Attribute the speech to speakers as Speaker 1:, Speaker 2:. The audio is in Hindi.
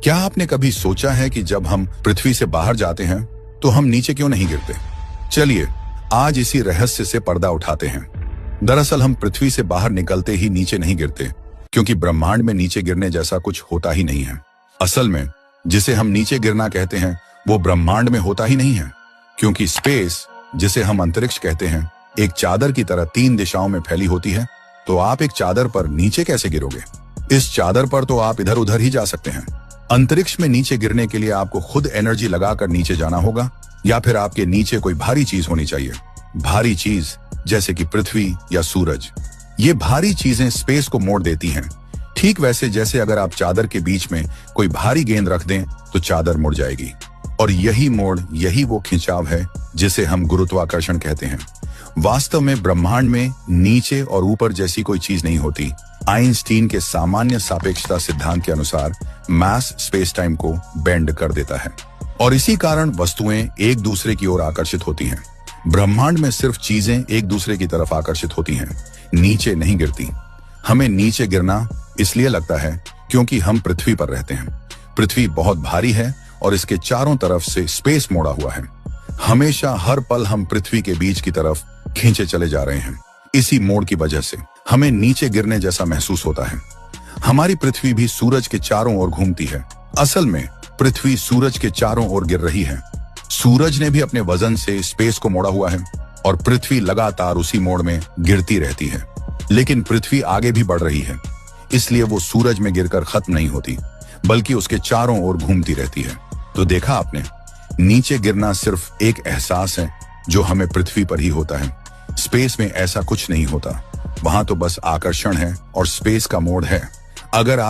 Speaker 1: क्या आपने कभी सोचा है कि जब हम पृथ्वी से बाहर जाते हैं तो हम नीचे क्यों नहीं गिरते? चलिए आज इसी रहस्य से पर्दा उठाते हैं। दरअसल हम पृथ्वी से बाहर निकलते ही नीचे नहीं गिरते, क्योंकि ब्रह्मांड में नीचे गिरने जैसा कुछ होता ही नहीं है। असल में जिसे हम नीचे गिरना कहते हैं वो ब्रह्मांड में होता ही नहीं है, क्योंकि स्पेस, जिसे हम अंतरिक्ष कहते हैं, एक चादर की तरह 3 दिशाओं में फैली होती है। तो आप एक चादर पर नीचे कैसे गिरोगे? इस चादर पर तो आप इधर उधर ही जा सकते हैं। अंतरिक्ष में नीचे गिरने के लिए आपको खुद एनर्जी लगाकर नीचे जाना होगा, या फिर आपके नीचे कोई भारी चीज होनी चाहिए। भारी चीज जैसे कि पृथ्वी या सूरज। ये भारी चीजें स्पेस को मोड़ देती हैं। ठीक वैसे जैसे अगर आप चादर के बीच में कोई भारी गेंद रख दें तो चादर मुड़ जाएगी। और यही मोड़, यही वो खिंचाव है जिसे हम गुरुत्वाकर्षण कहते हैं। वास्तव में ब्रह्मांड में नीचे और ऊपर जैसी कोई चीज नहीं होती। आइंस्टीन के सामान्य सापेक्षता सिद्धांत के अनुसार मास स्पेस टाइम को बेंड कर देता है, और इसी कारण वस्तुएं एक दूसरे की ओर आकर्षित होती हैं। ब्रह्मांड में सिर्फ चीजें एक दूसरे की तरफ आकर्षित होती हैं, नीचे नहीं गिरती। हमें नीचे गिरना इसलिए लगता है क्योंकि हम पृथ्वी पर रहते हैं। पृथ्वी बहुत भारी है और इसके चारों तरफ से स्पेस मोड़ा हुआ है। हमेशा हर पल हम पृथ्वी के बीच की तरफ खींचे चले जा रहे हैं। इसी मोड़ की वजह से हमें नीचे गिरने जैसा महसूस होता है। हमारी पृथ्वी भी सूरज के चारों ओर घूमती है। असल में पृथ्वी सूरज के चारों ओर गिर रही है। सूरज ने भी अपने वजन से स्पेस को मोड़ा हुआ है और पृथ्वी लगातार उसी मोड़ में गिरती रहती है। लेकिन पृथ्वी आगे भी बढ़ रही है, इसलिए वो सूरज में गिरकर खत्म नहीं होती, बल्कि उसके चारों ओर घूमती रहती है। तो देखा आपने, नीचे गिरना सिर्फ एक एहसास है जो हमें पृथ्वी पर ही होता है। स्पेस में ऐसा कुछ नहीं होता। वहां तो बस आकर्षण है और स्पेस का मोड़ है। अगर